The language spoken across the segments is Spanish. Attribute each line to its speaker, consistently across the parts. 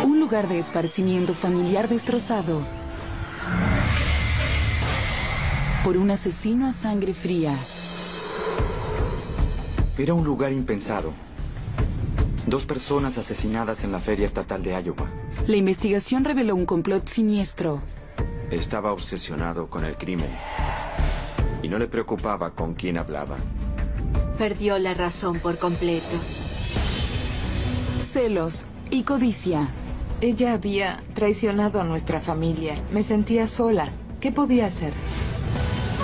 Speaker 1: Un lugar de esparcimiento familiar destrozado por un asesino a sangre fría.
Speaker 2: Era un lugar impensado. 2 personas asesinadas en la feria estatal de Iowa.
Speaker 1: La investigación reveló un complot siniestro.
Speaker 3: Estaba obsesionado con el crimen y no le preocupaba con quién hablaba.
Speaker 4: Perdió la razón por completo.
Speaker 1: Celos y codicia.
Speaker 5: Ella había traicionado a nuestra familia. Me sentía sola. ¿Qué podía hacer?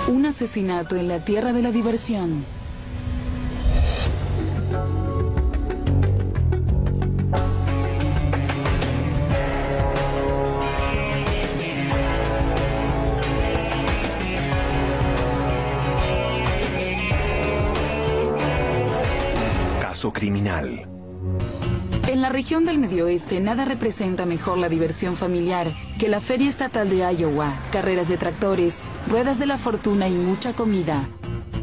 Speaker 1: Un asesinato en la tierra de la diversión.
Speaker 6: Caso criminal.
Speaker 1: En la región del Medio Oeste, nada representa mejor la diversión familiar que la Feria Estatal de Iowa, carreras de tractores, ruedas de la fortuna y mucha comida.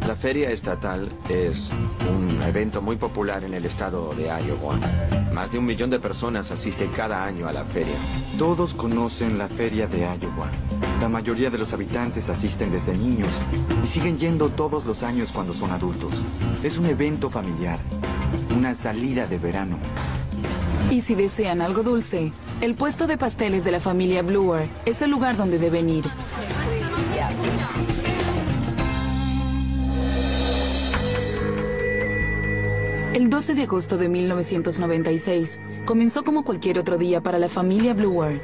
Speaker 3: La Feria Estatal es un evento muy popular en el estado de Iowa. Más de 1 millón de personas asisten cada año a la feria.
Speaker 2: Todos conocen la feria de Iowa. La mayoría de los habitantes asisten desde niños y siguen yendo todos los años cuando son adultos. Es un evento familiar, una salida de verano.
Speaker 1: Y si desean algo dulce, el puesto de pasteles de la familia Bluer es el lugar donde deben ir. El 12 de agosto de 1996 comenzó como cualquier otro día para la familia Bluer.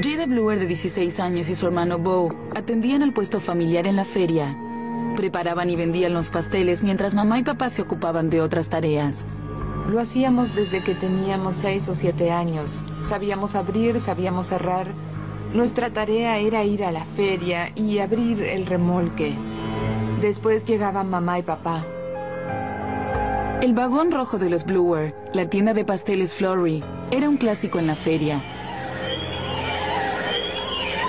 Speaker 1: Jada Bluer, de 16 años, y su hermano Bo atendían el puesto familiar en la feria. Preparaban y vendían los pasteles mientras mamá y papá se ocupaban de otras tareas.
Speaker 5: Lo hacíamos desde que teníamos 6 o 7 años. Sabíamos abrir, sabíamos cerrar. Nuestra tarea era ir a la feria y abrir el remolque. Después llegaban mamá y papá.
Speaker 1: El vagón rojo de los Bluer, la tienda de pasteles Flurry, era un clásico en la feria.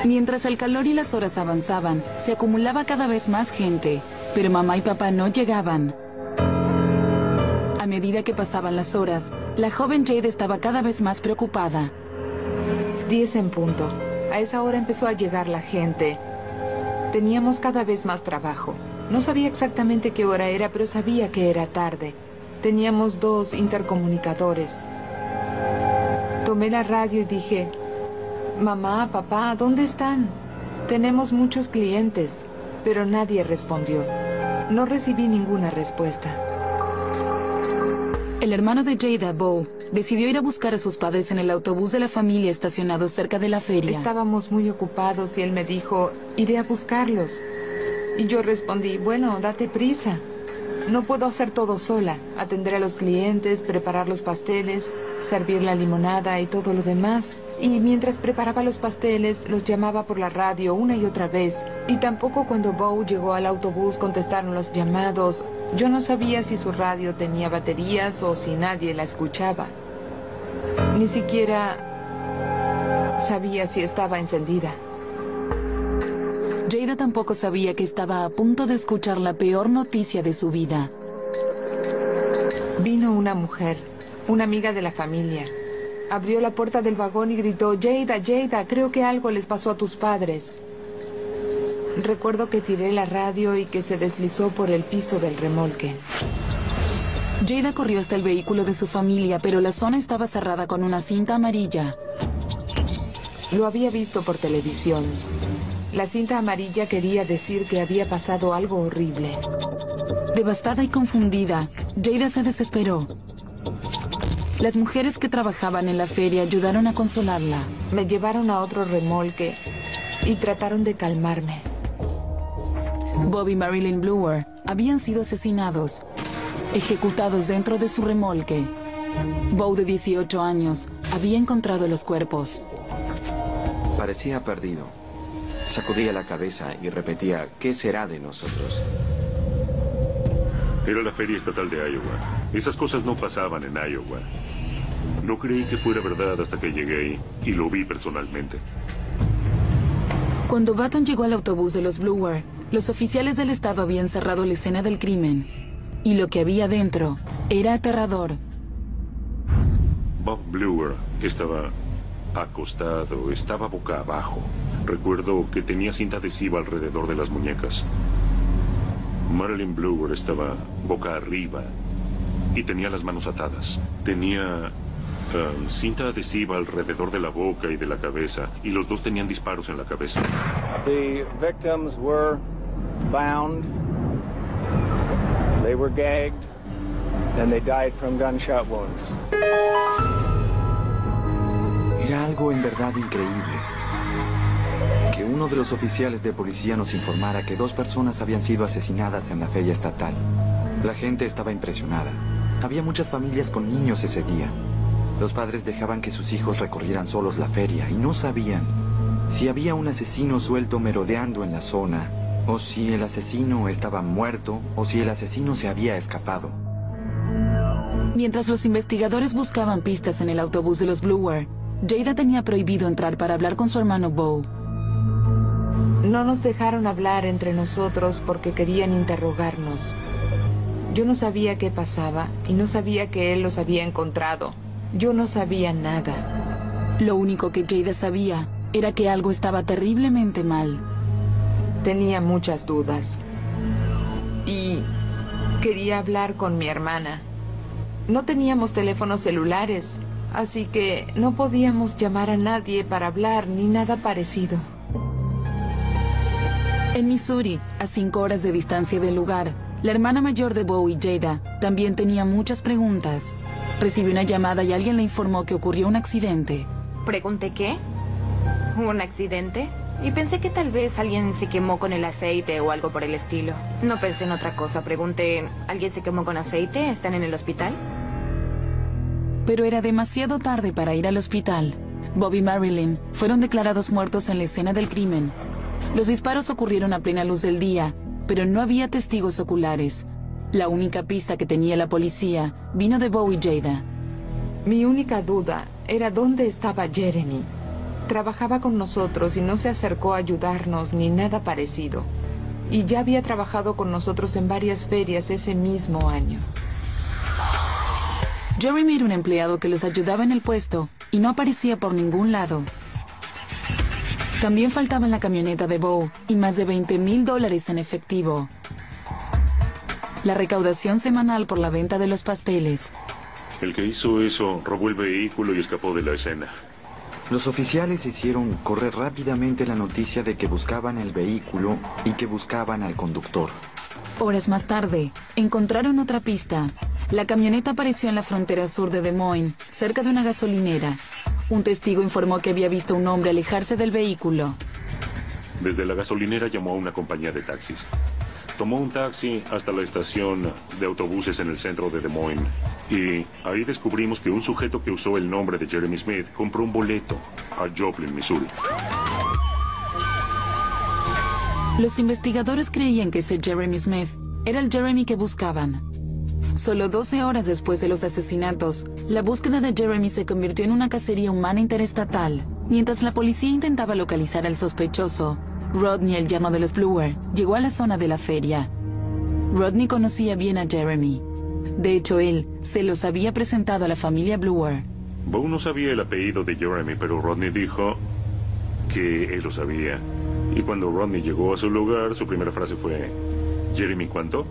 Speaker 1: Mientras el calor y las horas avanzaban, se acumulaba cada vez más gente, pero mamá y papá no llegaban. A medida que pasaban las horas, la joven Jade estaba cada vez más preocupada.
Speaker 5: 10 en punto. A esa hora empezó a llegar la gente. Teníamos cada vez más trabajo. No sabía exactamente qué hora era, pero sabía que era tarde. Teníamos 2 intercomunicadores. Tomé la radio y dije, mamá, papá, ¿dónde están? Tenemos muchos clientes, pero nadie respondió. No recibí ninguna respuesta.
Speaker 1: El hermano de Jada, Bo, decidió ir a buscar a sus padres en el autobús de la familia estacionado cerca de la feria.
Speaker 5: Estábamos muy ocupados y él me dijo, iré a buscarlos. Y yo respondí, bueno, date prisa. No puedo hacer todo sola. Atender a los clientes, preparar los pasteles, servir la limonada y todo lo demás. Y mientras preparaba los pasteles, los llamaba por la radio una y otra vez. Y tampoco cuando Bo llegó al autobús contestaron los llamados. Yo no sabía si su radio tenía baterías o si nadie la escuchaba. Ni siquiera sabía si estaba encendida.
Speaker 1: Jada tampoco sabía que estaba a punto de escuchar la peor noticia de su vida.
Speaker 5: Vino una mujer, una amiga de la familia. Abrió la puerta del vagón y gritó, Jada, Jada, creo que algo les pasó a tus padres. Recuerdo que tiré la radio y que se deslizó por el piso del remolque.
Speaker 1: Jada corrió hasta el vehículo de su familia, pero la zona estaba cerrada con una cinta amarilla.
Speaker 5: Lo había visto por televisión. La cinta amarilla quería decir que había pasado algo horrible.
Speaker 1: Devastada y confundida, Jada se desesperó. Las mujeres que trabajaban en la feria ayudaron a consolarla.
Speaker 5: Me llevaron a otro remolque y trataron de calmarme.
Speaker 1: Bob y Marilyn Bluer habían sido asesinados, ejecutados dentro de su remolque. Bo, de 18 años, había encontrado los cuerpos.
Speaker 3: Parecía perdido. Sacudía la cabeza y repetía, ¿qué será de nosotros?
Speaker 7: Era la Feria Estatal de Iowa. Esas cosas no pasaban en Iowa. No creí que fuera verdad hasta que llegué ahí y lo vi personalmente.
Speaker 1: Cuando Baton llegó al autobús de los Bluer, los oficiales del estado habían cerrado la escena del crimen. Y lo que había dentro era aterrador.
Speaker 7: Bob Bluer estaba acostado, estaba boca abajo. Recuerdo que tenía cinta adhesiva alrededor de las muñecas. Marilyn Bluer estaba boca arriba y tenía las manos atadas. Tenía cinta adhesiva alrededor de la boca y de la cabeza, y los dos tenían disparos en la cabeza.
Speaker 8: The victims were bound, they were gagged, and they died from gunshot wounds.
Speaker 2: Era algo en verdad increíble. Que uno de los oficiales de policía nos informara que 2 personas habían sido asesinadas en la feria estatal. La gente estaba impresionada. Había muchas familias con niños ese día. Los padres dejaban que sus hijos recorrieran solos la feria y no sabían si había un asesino suelto merodeando en la zona, o si el asesino estaba muerto, o si el asesino se había escapado.
Speaker 1: Mientras los investigadores buscaban pistas en el autobús de los Bluer, Jada tenía prohibido entrar para hablar con su hermano Bo.
Speaker 5: No nos dejaron hablar entre nosotros porque querían interrogarnos. Yo no sabía qué pasaba y no sabía que él los había encontrado. Yo no sabía nada.
Speaker 1: Lo único que Jada sabía era que algo estaba terriblemente mal.
Speaker 5: Tenía muchas dudas. Y quería hablar con mi hermana. No teníamos teléfonos celulares, así que no podíamos llamar a nadie para hablar ni nada parecido.
Speaker 1: En Missouri, a 5 horas de distancia del lugar, la hermana mayor de Bo y Jada también tenía muchas preguntas. Recibió una llamada y alguien le informó que ocurrió un accidente.
Speaker 9: Pregunté qué. ¿Un accidente? Y pensé que tal vez alguien se quemó con el aceite o algo por el estilo. No pensé en otra cosa. Pregunté, ¿alguien se quemó con aceite? ¿Están en el hospital?
Speaker 1: Pero era demasiado tarde para ir al hospital. Bob y Marilyn fueron declarados muertos en la escena del crimen. Los disparos ocurrieron a plena luz del día, pero no había testigos oculares. La única pista que tenía la policía vino de Bo y Jada.
Speaker 5: Mi única duda era dónde estaba Jeremy. Trabajaba con nosotros y no se acercó a ayudarnos ni nada parecido. Y ya había trabajado con nosotros en varias ferias ese mismo año.
Speaker 1: Jeremy era un empleado que los ayudaba en el puesto y no aparecía por ningún lado. También faltaba en la camioneta de Bo y más de $20,000 en efectivo. La recaudación semanal por la venta de los pasteles.
Speaker 7: El que hizo eso robó el vehículo y escapó de la escena.
Speaker 2: Los oficiales hicieron correr rápidamente la noticia de que buscaban el vehículo y que buscaban al conductor.
Speaker 1: Horas más tarde, encontraron otra pista. La camioneta apareció en la frontera sur de Des Moines, cerca de una gasolinera. Un testigo informó que había visto a un hombre alejarse del vehículo.
Speaker 7: Desde la gasolinera llamó a una compañía de taxis. Tomó un taxi hasta la estación de autobuses en el centro de Des Moines. Y ahí descubrimos que un sujeto que usó el nombre de Jeremy Smith compró un boleto a Joplin, Missouri.
Speaker 1: Los investigadores creían que ese Jeremy Smith era el Jeremy que buscaban. Solo 12 horas después de los asesinatos, la búsqueda de Jeremy se convirtió en una cacería humana interestatal. Mientras la policía intentaba localizar al sospechoso, Rodney, el yerno de los Bluer, llegó a la zona de la feria. Rodney conocía bien a Jeremy. De hecho, él se los había presentado a la familia Bluer.
Speaker 7: Bo no sabía el apellido de Jeremy, pero Rodney dijo que él lo sabía. Y cuando Rodney llegó a su lugar, su primera frase fue, ¿Jeremy cuánto?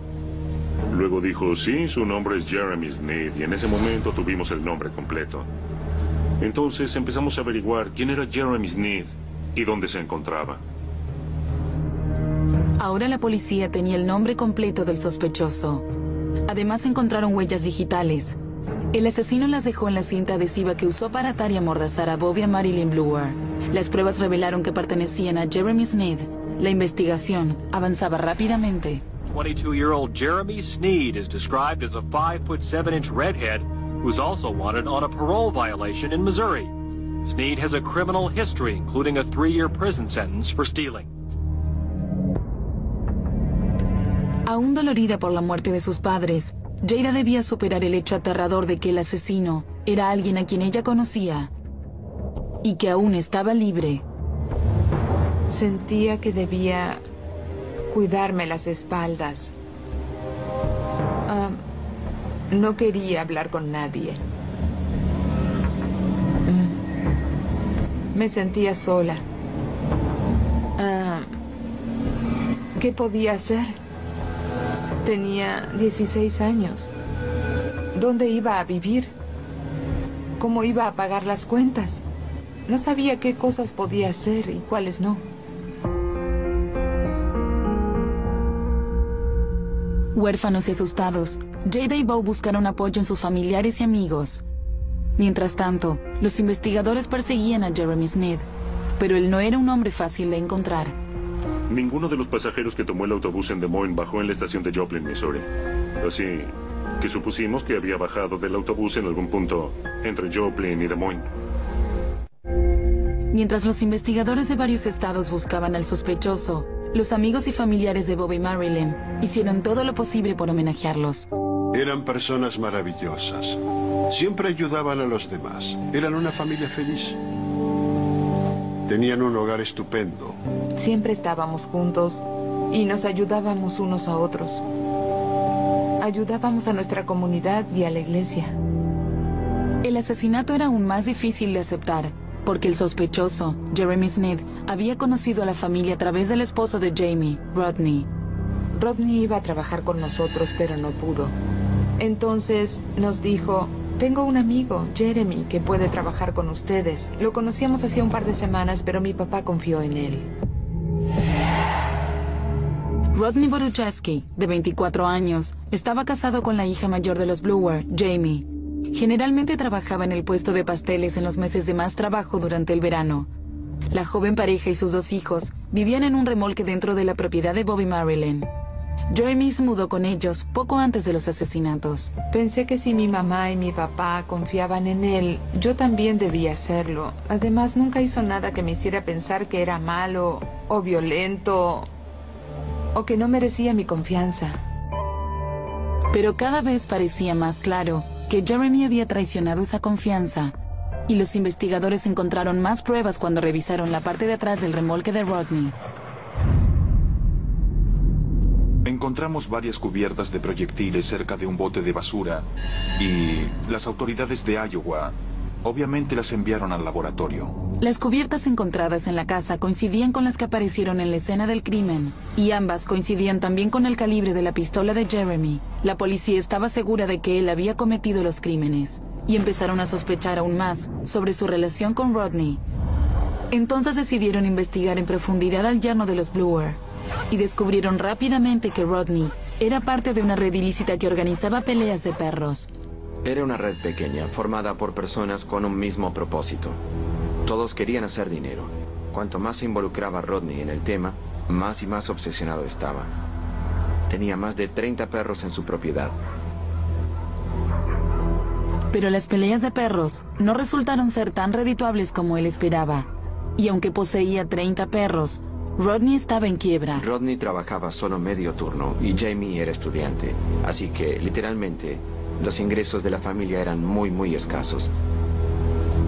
Speaker 7: Luego dijo, sí, su nombre es Jeremy Smith, y en ese momento tuvimos el nombre completo. Entonces empezamos a averiguar quién era Jeremy Smith y dónde se encontraba.
Speaker 1: Ahora la policía tenía el nombre completo del sospechoso. Además encontraron huellas digitales. El asesino las dejó en la cinta adhesiva que usó para atar y amordazar a Bob y a Marilyn Bluer. Las pruebas revelaron que pertenecían a Jeremy Smith. La investigación avanzaba rápidamente.
Speaker 10: 22-year-old Jeremy Sneed is described as a 5'7" redhead who's also wanted on a parole violation in Missouri. Sneed has a criminal history, including a 3-year prison sentence for stealing.
Speaker 1: Aún dolorida por la muerte de sus padres, Jada debía superar el hecho aterrador de que el asesino era alguien a quien ella conocía y que aún estaba libre.
Speaker 5: Sentía que debía cuidarme las espaldas. No quería hablar con nadie. Me sentía sola. ¿Qué podía hacer? Tenía 16 años. ¿Dónde iba a vivir? ¿Cómo iba a pagar las cuentas? No sabía qué cosas podía hacer y cuáles no.
Speaker 1: Huérfanos y asustados, Jada y Bo buscaron apoyo en sus familiares y amigos. Mientras tanto, los investigadores perseguían a Jeremy Sneed, pero él no era un hombre fácil de encontrar.
Speaker 7: Ninguno de los pasajeros que tomó el autobús en Des Moines bajó en la estación de Joplin, Missouri. Así que supusimos que había bajado del autobús en algún punto entre Joplin y Des Moines.
Speaker 1: Mientras los investigadores de varios estados buscaban al sospechoso, los amigos y familiares de Bob y Marilyn hicieron todo lo posible por homenajearlos.
Speaker 11: Eran personas maravillosas. Siempre ayudaban a los demás. Eran una familia feliz. Tenían un hogar estupendo.
Speaker 5: Siempre estábamos juntos y nos ayudábamos unos a otros. Ayudábamos a nuestra comunidad y a la iglesia.
Speaker 1: El asesinato era aún más difícil de aceptar, porque el sospechoso, Jeremy Sneed, había conocido a la familia a través del esposo de Jamie, Rodney.
Speaker 5: Rodney iba a trabajar con nosotros, pero no pudo. Entonces nos dijo: tengo un amigo, Jeremy, que puede trabajar con ustedes. Lo conocíamos hacía un par de semanas, pero mi papá confió en él.
Speaker 1: Rodney Boruchaski, de 24 años, estaba casado con la hija mayor de los Bluer, Jamie. Generalmente trabajaba en el puesto de pasteles en los meses de más trabajo durante el verano. La joven pareja y sus 2 hijos vivían en un remolque dentro de la propiedad de Bob y Marilyn. Jeremy se mudó con ellos poco antes de los asesinatos.
Speaker 5: Pensé que si mi mamá y mi papá confiaban en él, yo también debía hacerlo. Además, nunca hizo nada que me hiciera pensar que era malo o violento o que no merecía mi confianza.
Speaker 1: Pero cada vez parecía más claro que Jeremy había traicionado esa confianza, y los investigadores encontraron más pruebas cuando revisaron la parte de atrás del remolque de Rodney.
Speaker 6: Encontramos varias cubiertas de proyectiles cerca de un bote de basura y las autoridades de Iowa obviamente las enviaron al laboratorio.
Speaker 1: Las cubiertas encontradas en la casa coincidían con las que aparecieron en la escena del crimen, y ambas coincidían también con el calibre de la pistola de Jeremy. La policía estaba segura de que él había cometido los crímenes, y empezaron a sospechar aún más sobre su relación con Rodney. Entonces decidieron investigar en profundidad al yerno de los Bluer, y descubrieron rápidamente que Rodney era parte de una red ilícita que organizaba peleas de perros.
Speaker 3: Era una red pequeña, formada por personas con un mismo propósito. Todos querían hacer dinero. Cuanto más se involucraba Rodney en el tema, más y más obsesionado estaba. Tenía más de 30 perros en su propiedad.
Speaker 1: Pero las peleas de perros no resultaron ser tan redituables como él esperaba. Y aunque poseía 30 perros, Rodney estaba en quiebra.
Speaker 3: Rodney trabajaba solo medio turno y Jamie era estudiante. Así que, literalmente, los ingresos de la familia eran muy escasos.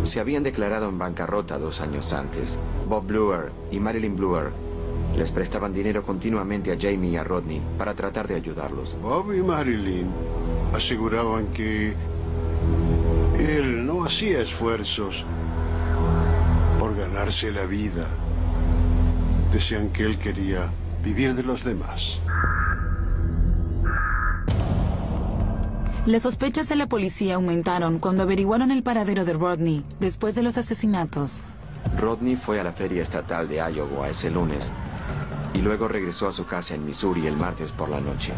Speaker 3: Se habían declarado en bancarrota 2 años antes. Bob Bluer y Marilyn Bluer les prestaban dinero continuamente a Jamie y a Rodney para tratar de ayudarlos.
Speaker 11: Bob y Marilyn aseguraban que él no hacía esfuerzos por ganarse la vida. Decían que él quería vivir de los demás.
Speaker 1: Las sospechas de la policía aumentaron cuando averiguaron el paradero de Rodney después de los asesinatos.
Speaker 3: Rodney fue a la feria estatal de Iowa ese lunes y luego regresó a su casa en Missouri el martes por la noche.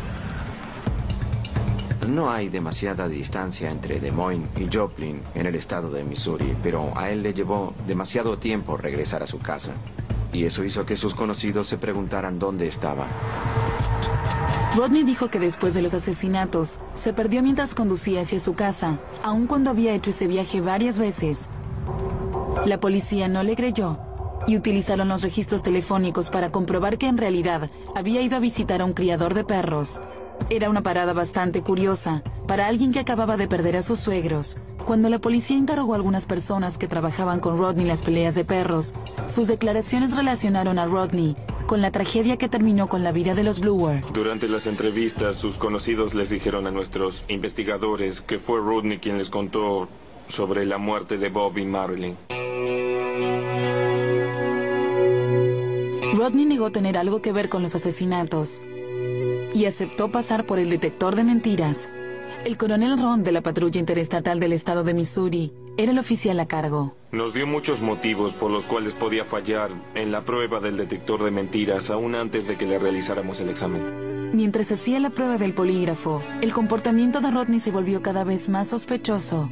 Speaker 3: No hay demasiada distancia entre Des Moines y Joplin en el estado de Missouri, pero a él le llevó demasiado tiempo regresar a su casa. Y eso hizo que sus conocidos se preguntaran dónde estaba.
Speaker 1: Rodney dijo que después de los asesinatos, se perdió mientras conducía hacia su casa, aun cuando había hecho ese viaje varias veces. La policía no le creyó, y utilizaron los registros telefónicos para comprobar que en realidad había ido a visitar a un criador de perros. Era una parada bastante curiosa para alguien que acababa de perder a sus suegros. Cuando la policía interrogó a algunas personas que trabajaban con Rodney en las peleas de perros, sus declaraciones relacionaron a Rodney con la tragedia que terminó con la vida de los Bluer.
Speaker 12: Durante las entrevistas, sus conocidos les dijeron a nuestros investigadores que fue Rodney quien les contó sobre la muerte de Bob y Marilyn.
Speaker 1: Rodney negó tener algo que ver con los asesinatos y aceptó pasar por el detector de mentiras. El coronel Ron de la Patrulla Interestatal del estado de Missouri era el oficial a cargo.
Speaker 12: Nos dio muchos motivos por los cuales podía fallar en la prueba del detector de mentiras aún antes de que le realizáramos el examen.
Speaker 1: Mientras hacía la prueba del polígrafo, el comportamiento de Rodney se volvió cada vez más sospechoso.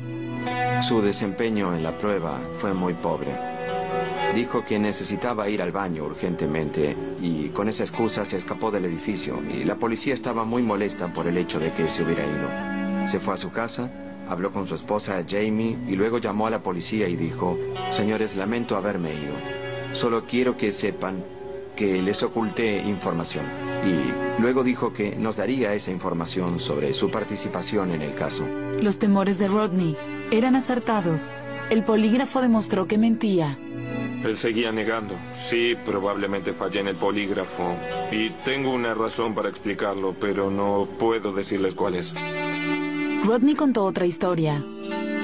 Speaker 3: Su desempeño en la prueba fue muy pobre. Dijo que necesitaba ir al baño urgentemente y con esa excusa se escapó del edificio y la policía estaba muy molesta por el hecho de que se hubiera ido. Se fue a su casa, habló con su esposa Jamie y luego llamó a la policía y dijo: señores, lamento haberme ido. Solo quiero que sepan que les oculté información. Y luego dijo que nos daría esa información sobre su participación en el caso.
Speaker 1: Los temores de Rodney eran acertados. El polígrafo demostró que mentía.
Speaker 12: Él seguía negando. Sí, probablemente fallé en el polígrafo. Y tengo una razón para explicarlo, pero no puedo decirles cuál es.
Speaker 1: Rodney contó otra historia.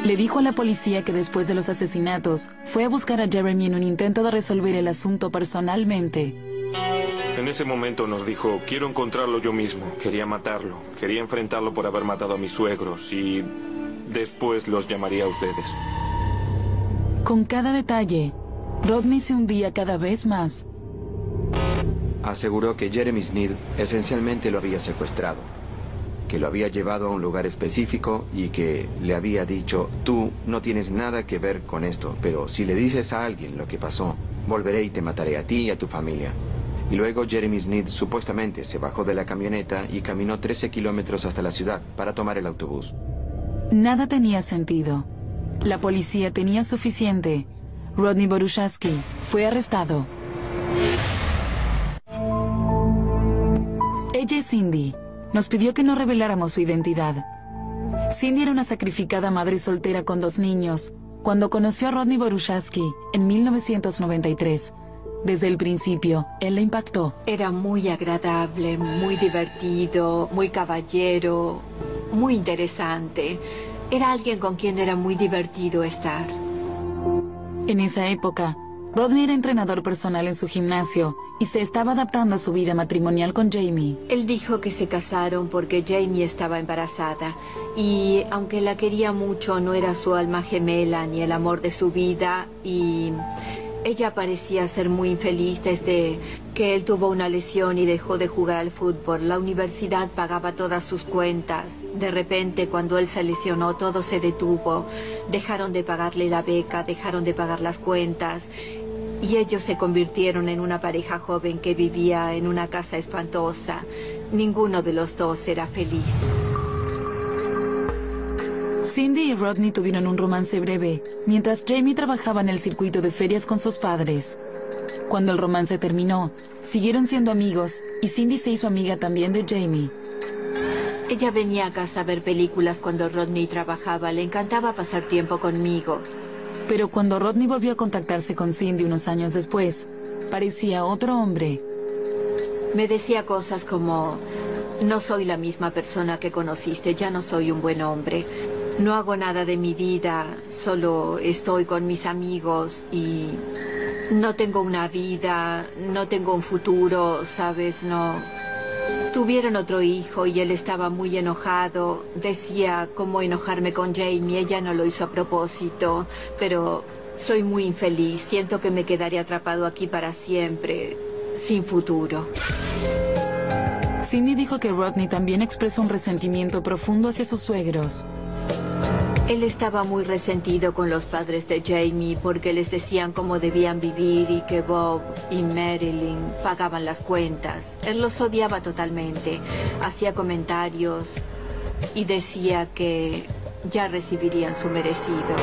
Speaker 1: Le dijo a la policía que después de los asesinatos fue a buscar a Jeremy en un intento de resolver el asunto personalmente.
Speaker 12: En ese momento nos dijo: quiero encontrarlo yo mismo. Quería matarlo. Quería enfrentarlo por haber matado a mis suegros y después los llamaría a ustedes.
Speaker 1: Con cada detalle, Rodney se hundía cada vez más.
Speaker 3: Aseguró que Jeremy Sneed esencialmente lo había secuestrado, que lo había llevado a un lugar específico y que le había dicho: tú no tienes nada que ver con esto, pero si le dices a alguien lo que pasó, volveré y te mataré a ti y a tu familia. Y luego Jeremy Sneed supuestamente se bajó de la camioneta y caminó 13 kilómetros hasta la ciudad para tomar el autobús.
Speaker 1: Nada tenía sentido. La policía tenía suficiente. Rodney Boruchaski fue arrestado. Ella es Cindy. Nos pidió que no reveláramos su identidad. Cindy era una sacrificada madre soltera con 2 niños cuando conoció a Rodney Boruchaski en 1993. Desde el principio, él la impactó.
Speaker 4: Era muy agradable, muy divertido, muy caballero, muy interesante. Era alguien con quien era muy divertido estar.
Speaker 1: En esa época, Rodney era entrenador personal en su gimnasio y se estaba adaptando a su vida matrimonial con Jamie.
Speaker 4: Él dijo que se casaron porque Jamie estaba embarazada y aunque la quería mucho, no era su alma gemela ni el amor de su vida y ella parecía ser muy infeliz desde que él tuvo una lesión y dejó de jugar al fútbol. La universidad pagaba todas sus cuentas. De repente, cuando él se lesionó, todo se detuvo. Dejaron de pagarle la beca, dejaron de pagar las cuentas. Y ellos se convirtieron en una pareja joven que vivía en una casa espantosa. Ninguno de los dos era feliz.
Speaker 1: Cindy y Rodney tuvieron un romance breve, mientras Jamie trabajaba en el circuito de ferias con sus padres. Cuando el romance terminó, siguieron siendo amigos y Cindy se hizo amiga también de Jamie.
Speaker 4: Ella venía a casa a ver películas cuando Rodney trabajaba. Le encantaba pasar tiempo conmigo.
Speaker 1: Pero cuando Rodney volvió a contactarse con Cindy unos años después, parecía otro hombre.
Speaker 4: Me decía cosas como: no soy la misma persona que conociste, ya no soy un buen hombre. No hago nada de mi vida, solo estoy con mis amigos y no tengo una vida, no tengo un futuro, ¿sabes? No. Tuvieron otro hijo y él estaba muy enojado. Decía cómo enojarme con Jamie, ella no lo hizo a propósito, pero soy muy infeliz. Siento que me quedaré atrapado aquí para siempre, sin futuro.
Speaker 1: Cindy dijo que Rodney también expresó un resentimiento profundo hacia sus suegros.
Speaker 4: Él estaba muy resentido con los padres de Jamie porque les decían cómo debían vivir y que Bob y Marilyn pagaban las cuentas. Él los odiaba totalmente. Hacía comentarios y decía que ya recibirían su merecido.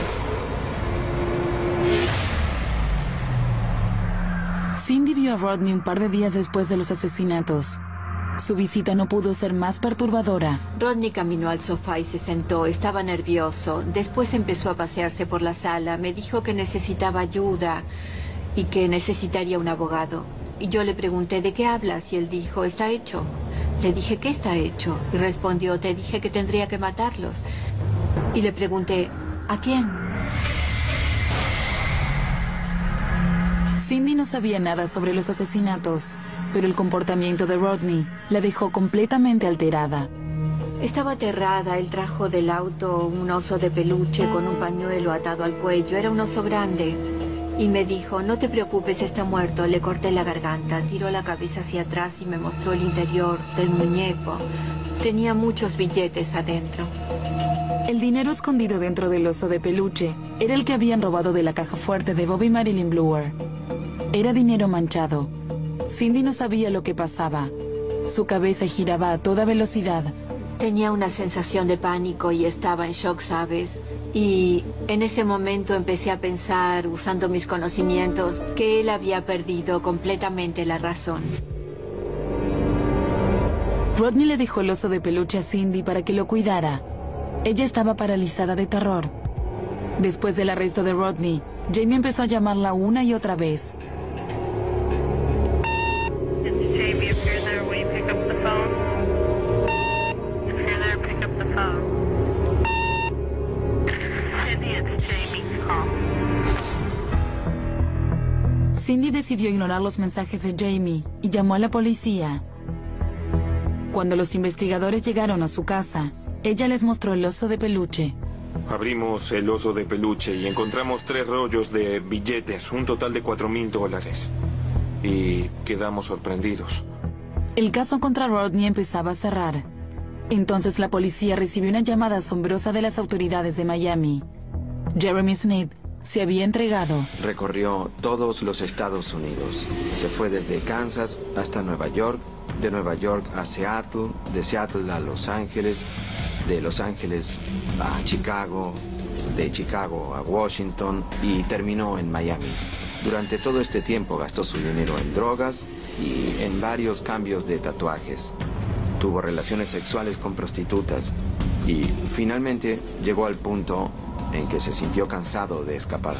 Speaker 1: Cindy vio a Rodney un par de días después de los asesinatos. Su visita no pudo ser más perturbadora.
Speaker 4: Rodney caminó al sofá y se sentó. Estaba nervioso. Después empezó a pasearse por la sala. Me dijo que necesitaba ayuda y que necesitaría un abogado. Y yo le pregunté: ¿de qué hablas? Y él dijo: está hecho. Le dije: ¿qué está hecho? Y respondió: te dije que tendría que matarlos. Y le pregunté: ¿a quién?
Speaker 1: Cindy no sabía nada sobre los asesinatos, pero el comportamiento de Rodney la dejó completamente alterada.
Speaker 4: Estaba aterrada. Él trajo del auto un oso de peluche con un pañuelo atado al cuello. Era un oso grande. Y me dijo, no te preocupes, está muerto. Le corté la garganta. Tiró la cabeza hacia atrás y me mostró el interior del muñeco. Tenía muchos billetes adentro.
Speaker 1: El dinero escondido dentro del oso de peluche era el que habían robado de la caja fuerte de Bob y Marilyn Bluer. Era dinero manchado. Cindy no sabía lo que pasaba. Su cabeza giraba a toda velocidad.
Speaker 4: Tenía una sensación de pánico y estaba en shock, ¿sabes? Y en ese momento empecé a pensar, usando mis conocimientos, que él había perdido completamente la razón.
Speaker 1: Rodney le dejó el oso de peluche a Cindy para que lo cuidara. Ella estaba paralizada de terror. Después del arresto de Rodney, Jamie empezó a llamarla una y otra vez. Cindy decidió ignorar los mensajes de Jamie y llamó a la policía. Cuando los investigadores llegaron a su casa, ella les mostró el oso de peluche.
Speaker 12: Abrimos el oso de peluche y encontramos 3 rollos de billetes, un total de $4,000. Y quedamos sorprendidos.
Speaker 1: El caso contra Rodney empezaba a cerrar. Entonces la policía recibió una llamada asombrosa de las autoridades de Miami. Jeremy Sneed se había entregado.
Speaker 3: Recorrió todos los Estados Unidos. Se fue desde Kansas hasta Nueva York, de Nueva York a Seattle, de Seattle a Los Ángeles, de Los Ángeles a Chicago, de Chicago a Washington y terminó en Miami. Durante todo este tiempo gastó su dinero en drogas y en varios cambios de tatuajes. Tuvo relaciones sexuales con prostitutas y finalmente llegó al punto en que se sintió cansado de escapar.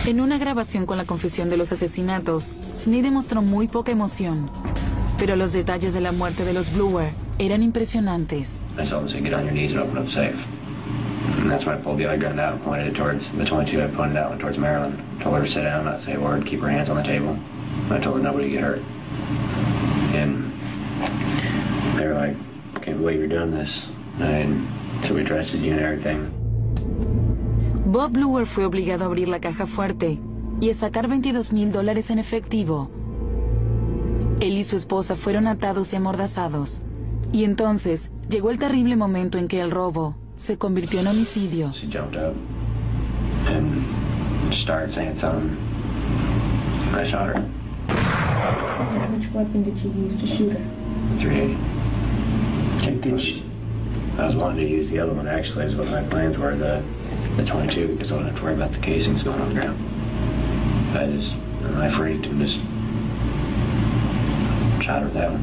Speaker 1: En una grabación con la confesión de los asesinatos, Sneed demostró muy poca emoción, pero los detalles de la muerte de los Bluer eran impresionantes.
Speaker 13: I told him to get on your knees and open up the safe. And that's when I pulled the other gun out and pointed it towards the 22. I pointed that one towards Marilyn. Told her to sit down, not say a word, keep her hands on the table. And I told her nobody get hurt. And they were like, I can't believe you're doing this. And so we trusted you and everything.
Speaker 1: Bob Bluer fue obligado a abrir la caja fuerte y a sacar $22,000 en efectivo. Él y su esposa fueron atados y amordazados. Y entonces llegó el terrible momento en que el robo se convirtió en homicidio.
Speaker 13: She jumped up and started saying something. I shot her.
Speaker 14: Which weapon did you use to shoot her?
Speaker 13: 380. I was wanting to use the other one actually, is what my plans were, the 22, because I don't have to worry about the casings going on the ground. I freaked and just shot her with that one.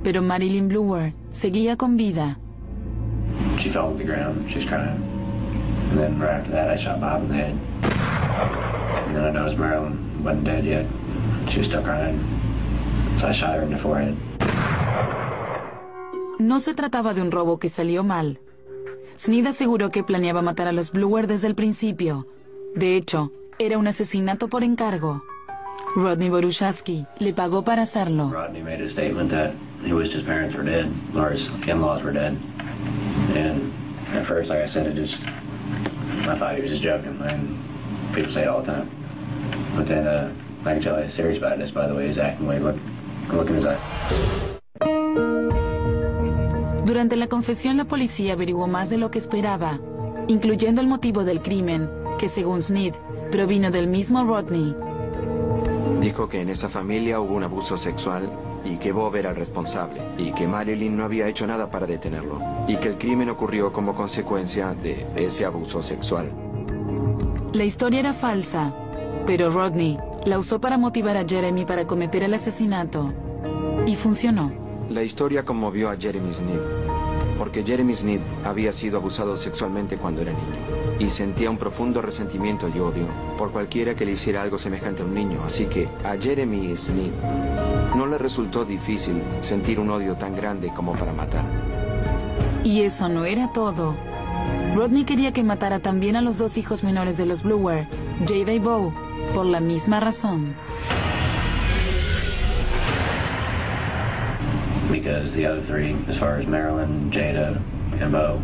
Speaker 1: Pero Marilyn Bluer seguía con vida.
Speaker 13: She fell to the ground, she was crying. And then right after that I shot Bob in the head. And then I noticed Marilyn wasn't dead yet. She was still crying. So I shot her in the forehead.
Speaker 1: No se trataba de un robo que salió mal. Sneed aseguró que planeaba matar a los Bluer desde el principio. De hecho, era un asesinato por encargo. Rodney Boruchaski le pagó para hacerlo.
Speaker 13: Rodney made a statement that he wished his parents were dead, or his in-laws were dead. And at first, like I said, I thought he was just joking, and people say it all the time. But then, I can tell he's serious about this by the way he's acting, look in his eye.
Speaker 1: Durante la confesión, la policía averiguó más de lo que esperaba, incluyendo el motivo del crimen, que según Sneed, provino del mismo Rodney.
Speaker 3: Dijo que en esa familia hubo un abuso sexual y que Bob era el responsable, y que Marilyn no había hecho nada para detenerlo, y que el crimen ocurrió como consecuencia de ese abuso sexual.
Speaker 1: La historia era falsa, pero Rodney la usó para motivar a Jeremy para cometer el asesinato. Y funcionó.
Speaker 3: La historia conmovió a Jeremy Sneed, porque Jeremy Sneed había sido abusado sexualmente cuando era niño, y sentía un profundo resentimiento y odio por cualquiera que le hiciera algo semejante a un niño, así que a Jeremy Sneed no le resultó difícil sentir un odio tan grande como para matar.
Speaker 1: Y eso no era todo. Rodney quería que matara también a los 2 hijos menores de los Bluer, Jada y Bo, por la misma razón.
Speaker 13: Because the other three, as far as Marilyn, Jada, and Bo,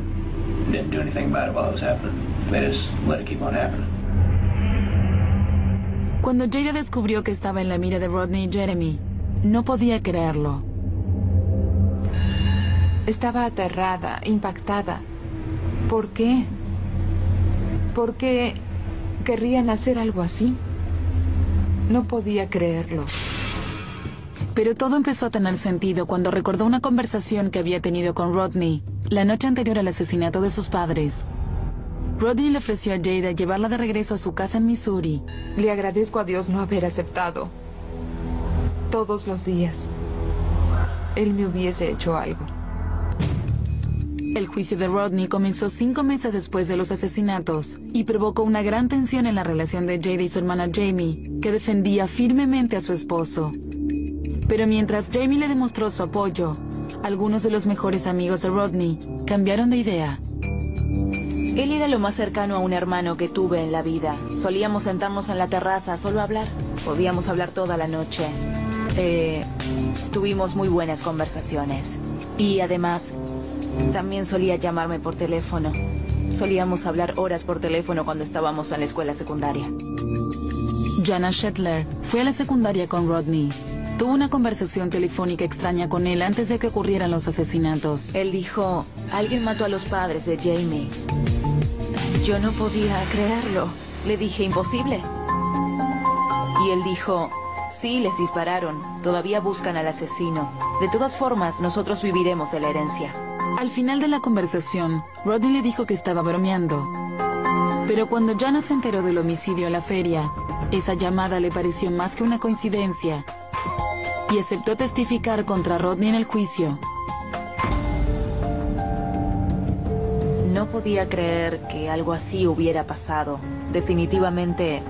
Speaker 13: didn't do anything about it while it was happening. They just let it keep on happening.
Speaker 1: Cuando Jada descubrió que estaba en la mira de Rodney y Jeremy, no podía creerlo.
Speaker 5: Estaba aterrada, impactada. ¿Por qué? ¿Por qué querrían hacer algo así? No podía creerlo.
Speaker 1: Pero todo empezó a tener sentido cuando recordó una conversación que había tenido con Rodney la noche anterior al asesinato de sus padres. Rodney le ofreció a Jada llevarla de regreso a su casa en Missouri.
Speaker 5: Le agradezco a Dios no haber aceptado. Todos los días. Él me hubiese hecho algo.
Speaker 1: El juicio de Rodney comenzó 5 meses después de los asesinatos y provocó una gran tensión en la relación de Jada y su hermana Jamie, que defendía firmemente a su esposo. Pero mientras Jamie le demostró su apoyo, algunos de los mejores amigos de Rodney cambiaron de idea.
Speaker 15: Él era lo más cercano a un hermano que tuve en la vida. Solíamos sentarnos en la terraza solo a hablar. Podíamos hablar toda la noche. Tuvimos muy buenas conversaciones. Y además, también solía llamarme por teléfono. Solíamos hablar horas por teléfono cuando estábamos en la escuela secundaria.
Speaker 1: Jana Shetler fue a la secundaria con Rodney. Tuvo una conversación telefónica extraña con él antes de que ocurrieran los asesinatos.
Speaker 15: Él dijo, alguien mató a los padres de Jamie. Yo no podía creerlo. Le dije, imposible. Y él dijo, sí, les dispararon. Todavía buscan al asesino. De todas formas, nosotros viviremos de la herencia.
Speaker 1: Al final de la conversación, Rodney le dijo que estaba bromeando. Pero cuando Jana se enteró del homicidio en la feria, esa llamada le pareció más que una coincidencia y aceptó testificar contra Rodney en el juicio.
Speaker 15: No podía creer que algo así hubiera pasado. Definitivamente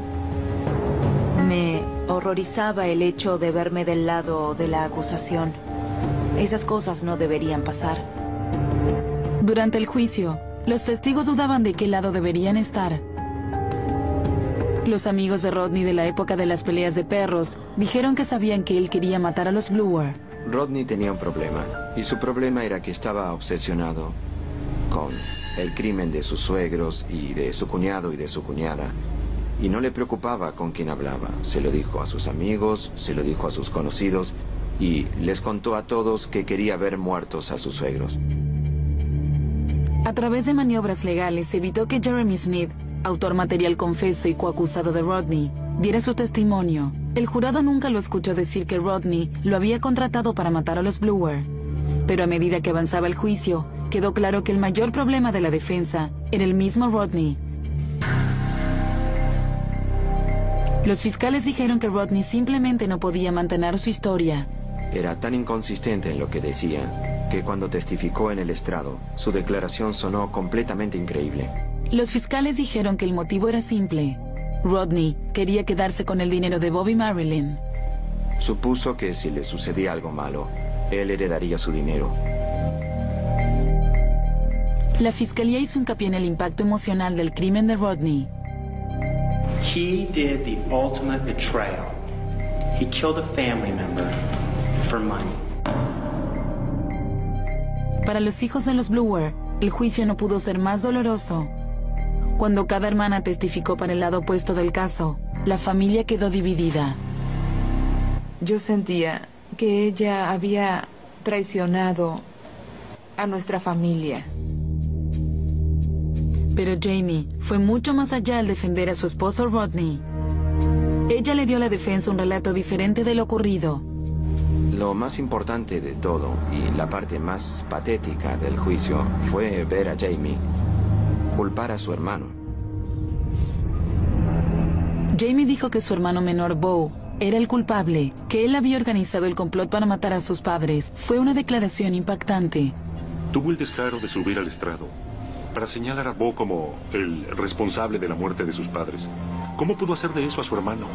Speaker 15: me horrorizaba el hecho de verme del lado de la acusación. Esas cosas no deberían pasar.
Speaker 1: Durante el juicio, los testigos dudaban de qué lado deberían estar. Los amigos de Rodney de la época de las peleas de perros dijeron que sabían que él quería matar a los Bluer.
Speaker 3: Rodney tenía un problema, y su problema era que estaba obsesionado con el crimen de sus suegros y de su cuñado y de su cuñada. Y no le preocupaba con quién hablaba. Se lo dijo a sus amigos, se lo dijo a sus conocidos y les contó a todos que quería ver muertos a sus suegros.
Speaker 1: A través de maniobras legales se evitó que Jeremy Sneed, autor material confeso y coacusado de Rodney, diera su testimonio. El jurado nunca lo escuchó decir que Rodney lo había contratado para matar a los Bluer. Pero a medida que avanzaba el juicio, quedó claro que el mayor problema de la defensa era el mismo Rodney. Los fiscales dijeron que Rodney simplemente no podía mantener su historia.
Speaker 3: Era tan inconsistente en lo que decía que cuando testificó en el estrado, su declaración sonó completamente increíble.
Speaker 1: Los fiscales dijeron que el motivo era simple. Rodney quería quedarse con el dinero de Bob y Marilyn.
Speaker 3: Supuso que si le sucedía algo malo, él heredaría su dinero.
Speaker 1: La fiscalía hizo hincapié en el impacto emocional del crimen de Rodney.
Speaker 16: He did the ultimate betrayal. He killed a family member for money.
Speaker 1: Para los hijos de los Bluer, el juicio no pudo ser más doloroso. Cuando cada hermana testificó para el lado opuesto del caso, la familia quedó dividida.
Speaker 5: Yo sentía que ella había traicionado a nuestra familia.
Speaker 1: Pero Jamie fue mucho más allá al defender a su esposo Rodney. Ella le dio a la defensa un relato diferente de lo ocurrido.
Speaker 3: Lo más importante de todo, y la parte más patética del juicio, fue ver a Jamie culpar a su hermano.
Speaker 1: Jamie dijo que su hermano menor, Bo, era el culpable, que él había organizado el complot para matar a sus padres. Fue una declaración impactante.
Speaker 7: Tuvo el descaro de subir al estrado para señalar a Bo como el responsable de la muerte de sus padres. ¿Cómo pudo hacer de eso a su hermano?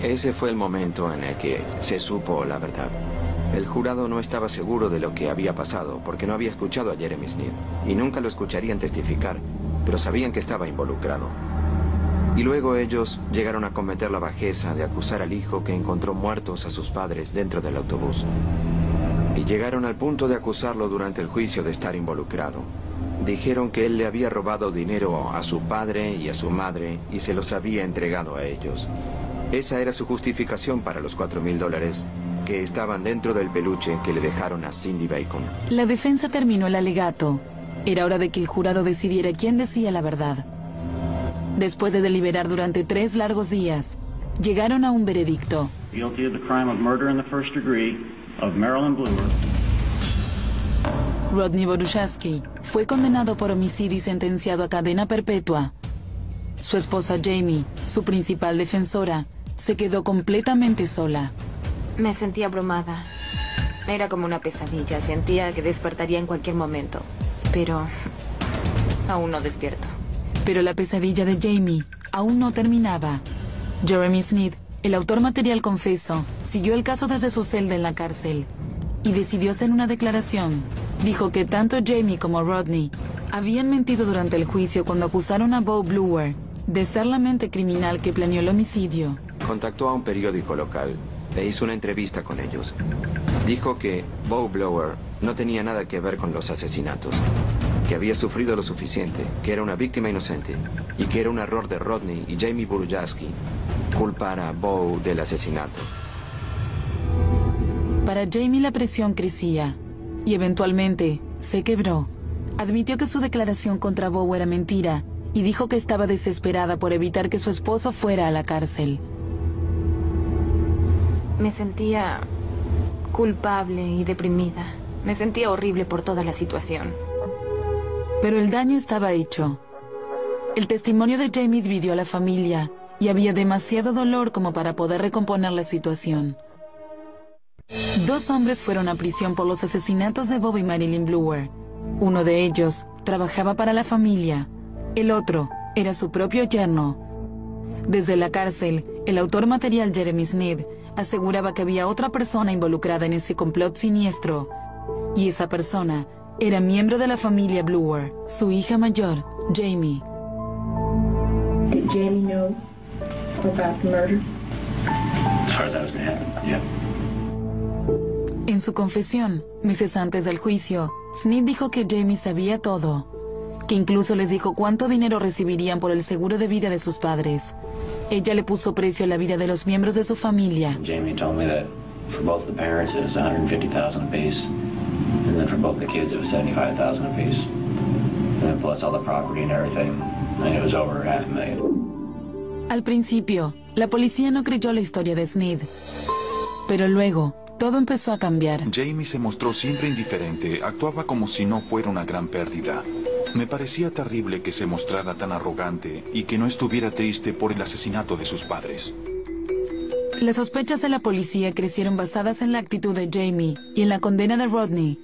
Speaker 3: Ese fue el momento en el que se supo la verdad. El jurado no estaba seguro de lo que había pasado porque no había escuchado a Jeremy Sneed y nunca lo escucharían testificar, pero sabían que estaba involucrado. Y luego ellos llegaron a cometer la bajeza de acusar al hijo que encontró muertos a sus padres dentro del autobús. Y llegaron al punto de acusarlo durante el juicio de estar involucrado. Dijeron que él le había robado dinero a su padre y a su madre y se los había entregado a ellos. Esa era su justificación para los $4,000 que estaban dentro del peluche que le dejaron a Cindy Bacon.
Speaker 1: La defensa terminó el alegato. Era hora de que el jurado decidiera quién decía la verdad. Después de deliberar durante 3 largos días, llegaron a un veredicto.
Speaker 17: Guilty of the crime of murder in the first degree of Marilyn Bluer.
Speaker 1: Rodney Boruchaski fue condenado por homicidio y sentenciado a cadena perpetua. Su esposa Jamie, su principal defensora, se quedó completamente sola.
Speaker 9: Me sentía abrumada. Era como una pesadilla. Sentía que despertaría en cualquier momento. Pero aún no despierto.
Speaker 1: Pero la pesadilla de Jamie aún no terminaba. Jeremy Sneed, el autor material confeso, siguió el caso desde su celda en la cárcel y decidió hacer una declaración. Dijo que tanto Jamie como Rodney habían mentido durante el juicio cuando acusaron a Bo Bluer de ser la mente criminal que planeó el homicidio.
Speaker 3: Contactó a un periódico local e hizo una entrevista con ellos. Dijo que Bo Bluer no tenía nada que ver con los asesinatos, que había sufrido lo suficiente, que era una víctima inocente y que era un error de Rodney y Jamie Boruchaski culpar a Bo del asesinato.
Speaker 1: Para Jamie la presión crecía y eventualmente se quebró. Admitió que su declaración contra Bo era mentira y dijo que estaba desesperada por evitar que su esposo fuera a la cárcel.
Speaker 9: Me sentía culpable y deprimida. Me sentía horrible por toda la situación.
Speaker 1: Pero el daño estaba hecho. El testimonio de Jamie dividió a la familia y había demasiado dolor como para poder recomponer la situación. 2 hombres fueron a prisión por los asesinatos de Bob y Marilyn Bluer. Uno de ellos trabajaba para la familia. El otro era su propio yerno. Desde la cárcel, el autor material Jeremy Sneed aseguraba que había otra persona involucrada en ese complot siniestro. Y esa persona era miembro de la familia Bluer, su hija mayor, Jamie.
Speaker 14: Did Jamie know about the murder?
Speaker 13: As far as I was gonna happen, yeah.
Speaker 1: En su confesión, meses antes del juicio, Sneed dijo que Jamie sabía todo, que incluso les dijo cuánto dinero recibirían por el seguro de vida de sus padres. Ella le puso precio a la vida de los miembros de su familia.
Speaker 13: Jamie told me that for both the parents it was $150,000 apiece, and then for both the kids it was $75,000 apiece, and then plus all the property and everything, and it was over $500,000.
Speaker 1: Al principio, la policía no creyó la historia de Sneed, pero luego todo empezó a cambiar.
Speaker 6: Jamie se mostró siempre indiferente, actuaba como si no fuera una gran pérdida. Me parecía terrible que se mostrara tan arrogante y que no estuviera triste por el asesinato de sus padres.
Speaker 1: Las sospechas de la policía crecieron basadas en la actitud de Jamie y en la condena de Rodney.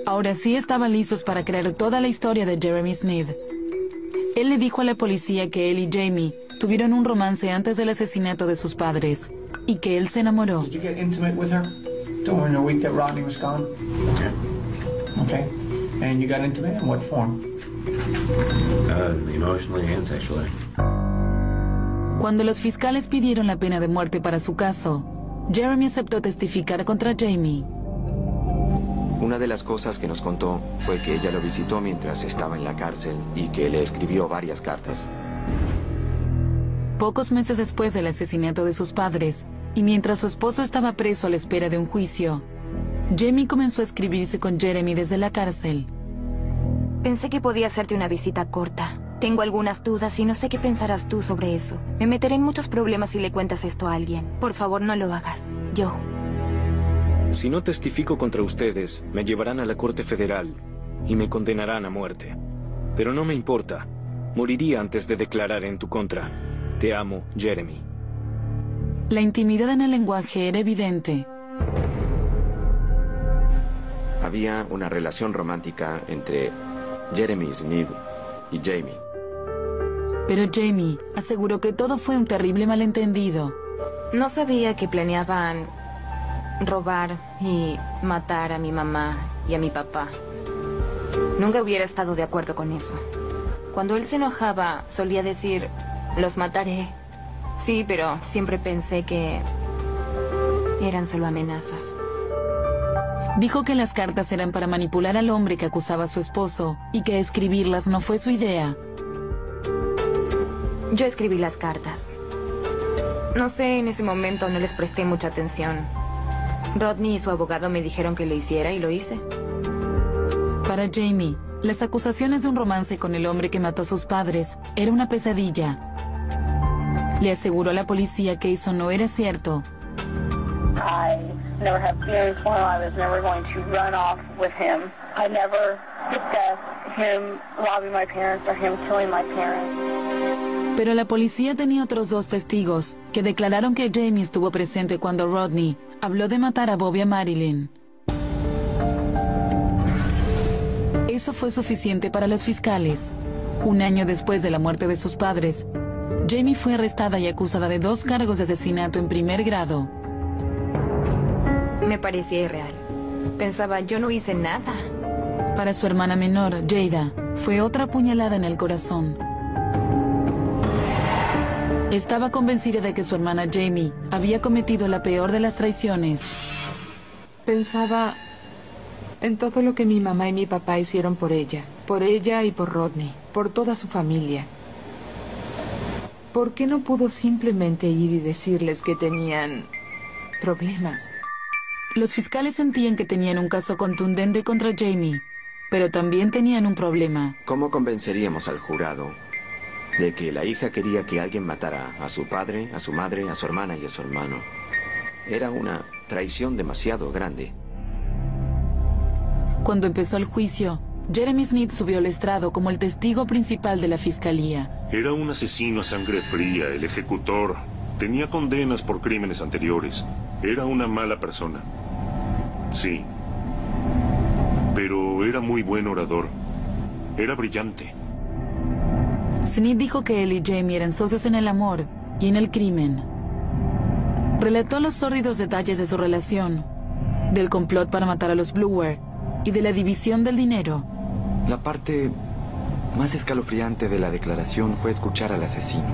Speaker 1: Ahora sí estaban listos para creer toda la historia de Jeremy Sneed. Él le dijo a la policía que él y Jamie tuvieron un romance antes del asesinato de sus padres y que él se enamoró.
Speaker 18: Did you get intimate with her during the week that Rodney was gone? Okay. And you got intimate in what form?
Speaker 13: Emotionally and sexually.
Speaker 1: Cuando los fiscales pidieron la pena de muerte para su caso, Jeremy aceptó testificar contra Jamie.
Speaker 3: Una de las cosas que nos contó fue que ella lo visitó mientras estaba en la cárcel y que le escribió varias cartas.
Speaker 1: Pocos meses después del asesinato de sus padres, y mientras su esposo estaba preso a la espera de un juicio, Jamie comenzó a escribirse con Jeremy desde la cárcel.
Speaker 9: Pensé que podía hacerte una visita corta. Tengo algunas dudas y no sé qué pensarás tú sobre eso. Me meteré en muchos problemas si le cuentas esto a alguien. Por favor, no lo hagas. Yo.
Speaker 12: Si no testifico contra ustedes, me llevarán a la Corte Federal y me condenarán a muerte. Pero no me importa. Moriría antes de declarar en tu contra. Te amo, Jeremy.
Speaker 1: La intimidad en el lenguaje era evidente.
Speaker 3: Había una relación romántica entre Jeremy Sneed y Jamie.
Speaker 1: Pero Jamie aseguró que todo fue un terrible malentendido.
Speaker 9: No sabía que planeaban robar y matar a mi mamá y a mi papá. Nunca hubiera estado de acuerdo con eso. Cuando él se enojaba, solía decir, Los mataré. Sí, pero siempre pensé que eran solo amenazas.
Speaker 1: Dijo que las cartas eran para manipular al hombre que acusaba a su esposo y que escribirlas no fue su idea.
Speaker 9: Yo escribí las cartas. No sé, en ese momento no les presté mucha atención. Rodney y su abogado me dijeron que lo hiciera y lo hice.
Speaker 1: Para Jamie, las acusaciones de un romance con el hombre que mató a sus padres era una pesadilla. Le aseguró a la policía que eso no era cierto.
Speaker 19: I never had feelings for him. I was never going to run off with him. I never discussed him robbing my parents or him killing my parents.
Speaker 1: Pero la policía tenía otros 2 testigos que declararon que Jamie estuvo presente cuando Rodney habló de matar a Bob y a Marilyn. Eso fue suficiente para los fiscales. Un año después de la muerte de sus padres, Jamie fue arrestada y acusada de 2 cargos de asesinato en primer grado.
Speaker 9: Me parecía irreal. Pensaba, yo no hice nada.
Speaker 1: Para su hermana menor, Jada, fue otra puñalada en el corazón. Estaba convencida de que su hermana Jamie había cometido la peor de las traiciones.
Speaker 5: Pensaba en todo lo que mi mamá y mi papá hicieron por ella y por Rodney, por toda su familia. ¿Por qué no pudo simplemente ir y decirles que tenían problemas?
Speaker 1: Los fiscales sentían que tenían un caso contundente contra Jamie, pero también tenían un problema.
Speaker 3: ¿Cómo convenceríamos al jurado de que la hija quería que alguien matara a su padre, a su madre, a su hermana y a su hermano? Era una traición demasiado grande.
Speaker 1: Cuando empezó el juicio, Jeremy Sneed subió al estrado como el testigo principal de la fiscalía.
Speaker 7: Era un asesino a sangre fría, el ejecutor. Tenía condenas por crímenes anteriores. Era una mala persona. Sí. Pero era muy buen orador. Era brillante.
Speaker 1: Sneed dijo que él y Jamie eran socios en el amor y en el crimen. Relató los sórdidos detalles de su relación, del complot para matar a los Bluer y de la división del dinero.
Speaker 2: La parte más escalofriante de la declaración fue escuchar al asesino.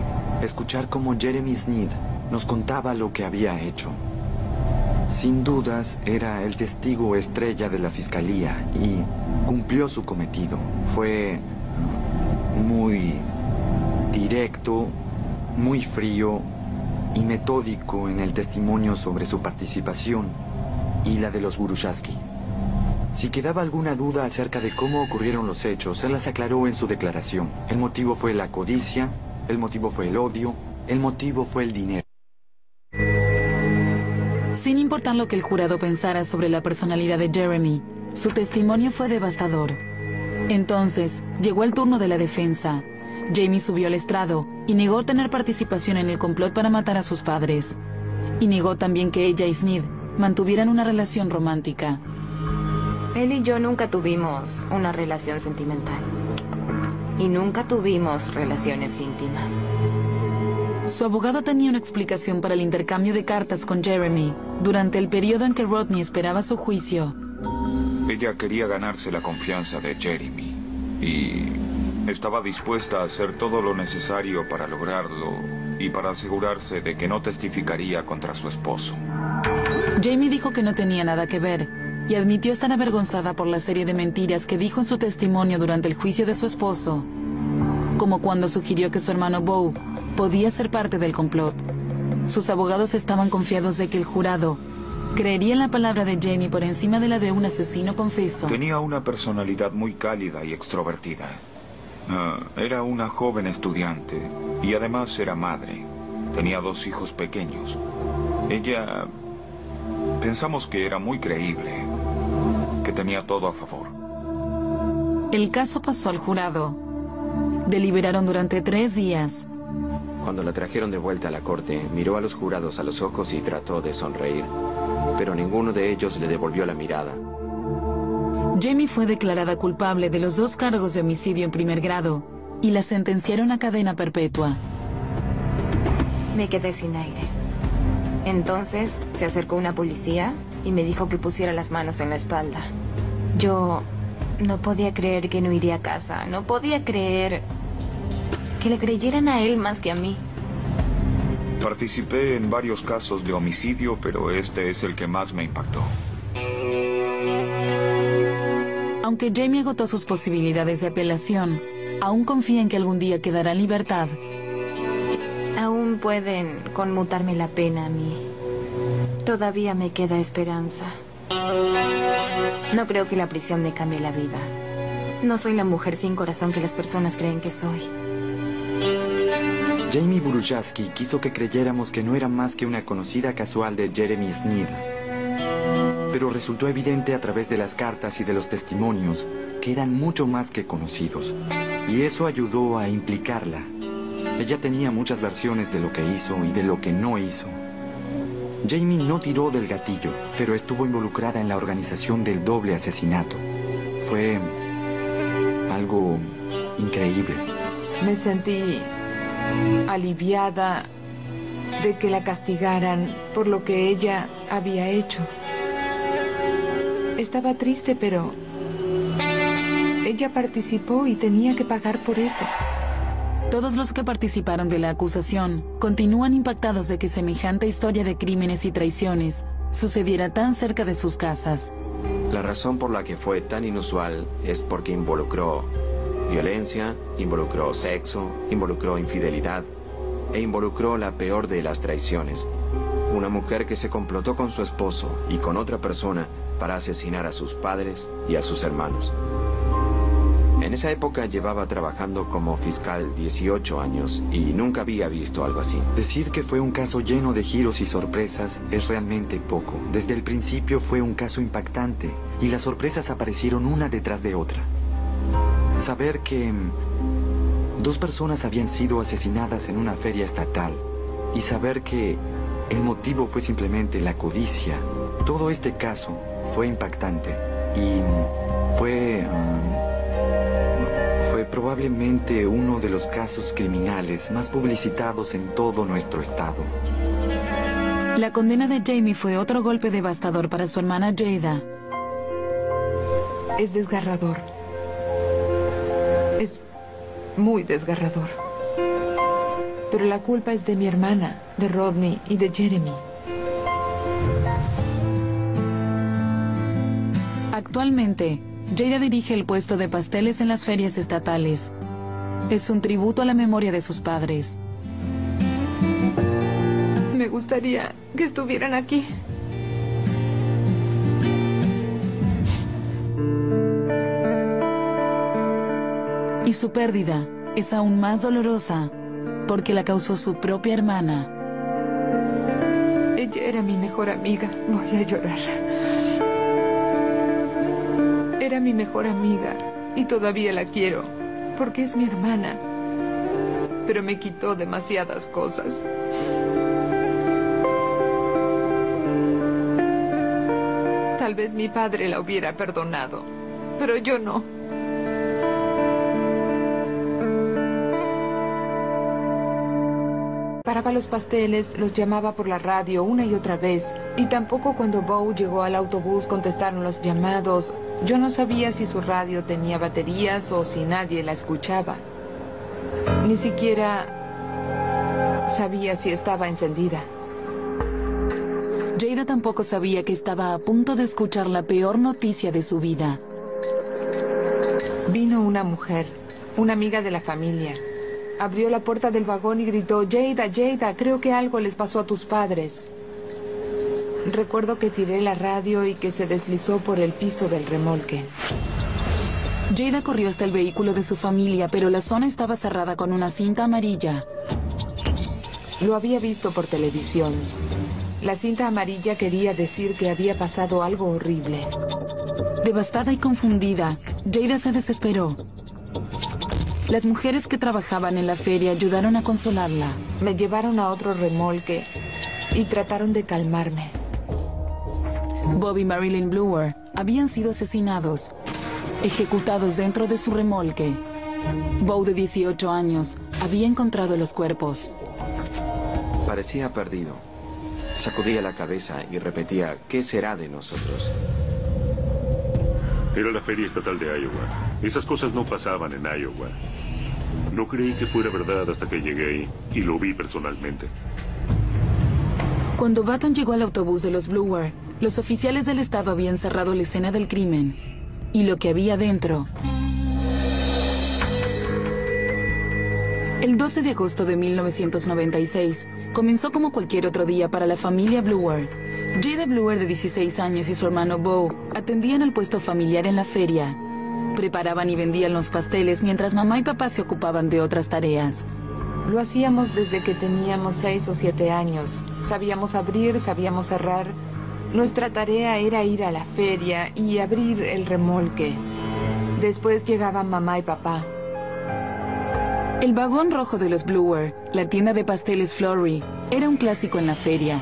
Speaker 2: Escuchar cómo Jeremy Sneed nos contaba lo que había hecho. Sin dudas, era el testigo estrella de la fiscalía y cumplió su cometido. Fue muy directo, muy frío y metódico en el testimonio sobre su participación y la de los Burushasky. Si quedaba alguna duda acerca de cómo ocurrieron los hechos, él las aclaró en su declaración. El motivo fue la codicia, el motivo fue el odio, el motivo fue el dinero.
Speaker 1: Sin importar lo que el jurado pensara sobre la personalidad de Jeremy, su testimonio fue devastador. Entonces, llegó el turno de la defensa. Jamie subió al estrado y negó tener participación en el complot para matar a sus padres. Y negó también que ella y Sneed mantuvieran una relación romántica.
Speaker 9: Él y yo nunca tuvimos una relación sentimental. Y nunca tuvimos relaciones íntimas.
Speaker 1: Su abogado tenía una explicación para el intercambio de cartas con Jeremy durante el periodo en que Rodney esperaba su juicio.
Speaker 20: Ella quería ganarse la confianza de Jeremy y estaba dispuesta a hacer todo lo necesario para lograrlo y para asegurarse de que no testificaría contra su esposo.
Speaker 1: Jamie dijo que no tenía nada que ver y admitió estar avergonzada por la serie de mentiras que dijo en su testimonio durante el juicio de su esposo, como cuando sugirió que su hermano Bo podía ser parte del complot. Sus abogados estaban confiados de que el jurado creería en la palabra de Jamie por encima de la de un asesino confeso.
Speaker 20: Tenía una personalidad muy cálida y extrovertida. Era una joven estudiante y además era madre. Tenía 2 hijos pequeños. Ella... pensamos que era muy creíble, que tenía todo a favor.
Speaker 1: El caso pasó al jurado. Deliberaron durante 3 días.
Speaker 3: Cuando la trajeron de vuelta a la corte, miró a los jurados a los ojos y trató de sonreír. Pero ninguno de ellos le devolvió la mirada.
Speaker 1: Jamie fue declarada culpable de los 2 cargos de homicidio en primer grado y la sentenciaron a cadena perpetua.
Speaker 9: Me quedé sin aire. Entonces se acercó una policía y me dijo que pusiera las manos en la espalda. Yo no podía creer que no iría a casa. No podía creer Que le creyeran a él más que a mí.
Speaker 20: Participé en varios casos de homicidio, pero este es el que más me impactó.
Speaker 1: Aunque Jamie agotó sus posibilidades de apelación, aún confía en que algún día quedará en libertad.
Speaker 9: Aún pueden conmutarme la pena a mí. Todavía me queda esperanza. No creo que la prisión me cambie la vida. No soy la mujer sin corazón que las personas creen que soy.
Speaker 2: Jamie Burujaski quiso que creyéramos que no era más que una conocida casual de Jeremy Sneed. Pero resultó evidente a través de las cartas y de los testimonios que eran mucho más que conocidos. Y eso ayudó a implicarla. Ella tenía muchas versiones de lo que hizo y de lo que no hizo. Jamie no tiró del gatillo, pero estuvo involucrada en la organización del doble asesinato. Fue algo increíble.
Speaker 5: Me sentí aliviada de que la castigaran por lo que ella había hecho. Estaba triste, pero ella participó y tenía que pagar por eso.
Speaker 1: Todos los que participaron de la acusación continúan impactados de que semejante historia de crímenes y traiciones sucediera tan cerca de sus casas.
Speaker 3: La razón por la que fue tan inusual es porque involucró violencia, involucró sexo, involucró infidelidad e involucró la peor de las traiciones. Una mujer que se complotó con su esposo y con otra persona para asesinar a sus padres y a sus hermanos. En esa época llevaba trabajando como fiscal 18 años y nunca había visto algo así.
Speaker 2: Decir que fue un caso lleno de giros y sorpresas es realmente poco. Desde el principio fue un caso impactante y las sorpresas aparecieron una detrás de otra. Saber que 2 personas habían sido asesinadas en una feria estatal y saber que el motivo fue simplemente la codicia. Todo este caso fue impactante y fue probablemente uno de los casos criminales más publicitados en todo nuestro estado.
Speaker 1: La condena de Jamie fue otro golpe devastador para su hermana Jada.
Speaker 5: Es desgarrador. Es muy desgarrador. Pero la culpa es de mi hermana, de Rodney y de Jeremy.
Speaker 1: Actualmente, Jada dirige el puesto de pasteles en las ferias estatales. Es un tributo a la memoria de sus padres.
Speaker 5: Me gustaría que estuvieran aquí.
Speaker 1: Y su pérdida es aún más dolorosa porque la causó su propia hermana.
Speaker 5: Ella era mi mejor amiga. Voy a llorar. Era mi mejor amiga y todavía la quiero porque es mi hermana. Pero me quitó demasiadas cosas. Tal vez mi padre la hubiera perdonado, pero yo no. Paraba los pasteles, los llamaba por la radio una y otra vez. Y tampoco cuando Bo llegó al autobús contestaron los llamados. Yo no sabía si su radio tenía baterías o si nadie la escuchaba. Ni siquiera sabía si estaba encendida.
Speaker 1: Jada tampoco sabía que estaba a punto de escuchar la peor noticia de su vida.
Speaker 5: Vino una mujer, una amiga de la familia. Abrió la puerta del vagón y gritó: Jada, Jada, creo que algo les pasó a tus padres. Recuerdo que tiré la radio y que se deslizó por el piso del remolque.
Speaker 1: Jada corrió hasta el vehículo de su familia, pero la zona estaba cerrada con una cinta amarilla.
Speaker 5: Lo había visto por televisión. La cinta amarilla quería decir que había pasado algo horrible.
Speaker 1: Devastada y confundida, Jada se desesperó. Las mujeres que trabajaban en la feria ayudaron a consolarla.
Speaker 5: Me llevaron a otro remolque y trataron de calmarme.
Speaker 1: Bob y Marilyn Bluer habían sido asesinados, ejecutados dentro de su remolque. Bo, de 18 años, había encontrado los cuerpos.
Speaker 3: Parecía perdido. Sacudía la cabeza y repetía: ¿qué será de nosotros?
Speaker 7: Era la feria estatal de Iowa. Esas cosas no pasaban en Iowa. No creí que fuera verdad hasta que llegué ahí y lo vi personalmente.
Speaker 1: Cuando Baton llegó al autobús de los Bluer, los oficiales del estado habían cerrado la escena del crimen y lo que había dentro. El 12 de agosto de 1996 comenzó como cualquier otro día para la familia Bluer. Jada Bluer, de 16 años, y su hermano Bo atendían el puesto familiar en la feria. Preparaban y vendían los pasteles mientras mamá y papá se ocupaban de otras tareas.
Speaker 5: Lo hacíamos desde que teníamos 6 o 7 años. Sabíamos abrir, sabíamos cerrar. Nuestra tarea era ir a la feria y abrir el remolque. Después llegaban mamá y papá.
Speaker 1: El vagón rojo de los Bluer, la tienda de pasteles Flurry, era un clásico en la feria.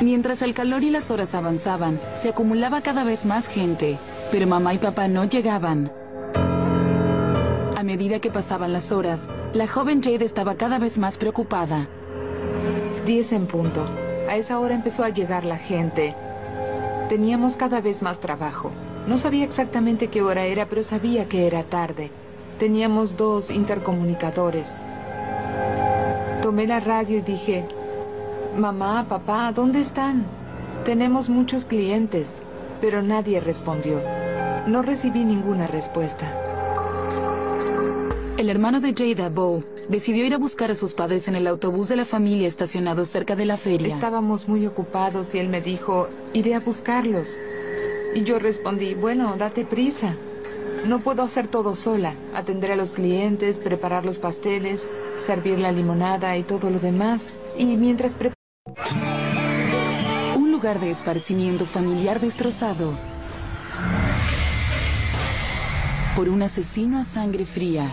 Speaker 1: Mientras el calor y las horas avanzaban, se acumulaba cada vez más gente, pero mamá y papá no llegaban. A medida que pasaban las horas, la joven Jade estaba cada vez más preocupada.
Speaker 5: 10 en punto. A esa hora empezó a llegar la gente. Teníamos cada vez más trabajo. No sabía exactamente qué hora era, pero sabía que era tarde. Teníamos 2 intercomunicadores. Tomé la radio y dije: mamá, papá, ¿dónde están? Tenemos muchos clientes, pero nadie respondió. No recibí ninguna respuesta.
Speaker 1: El hermano de Jada, Bo, decidió ir a buscar a sus padres en el autobús de la familia estacionado cerca de la feria.
Speaker 5: Estábamos muy ocupados y él me dijo: iré a buscarlos. Y yo respondí: bueno, date prisa. No puedo hacer todo sola. Atender a los clientes, preparar los pasteles, servir la limonada y todo lo demás. Y mientras
Speaker 1: un lugar de esparcimiento familiar destrozado por un asesino a sangre fría.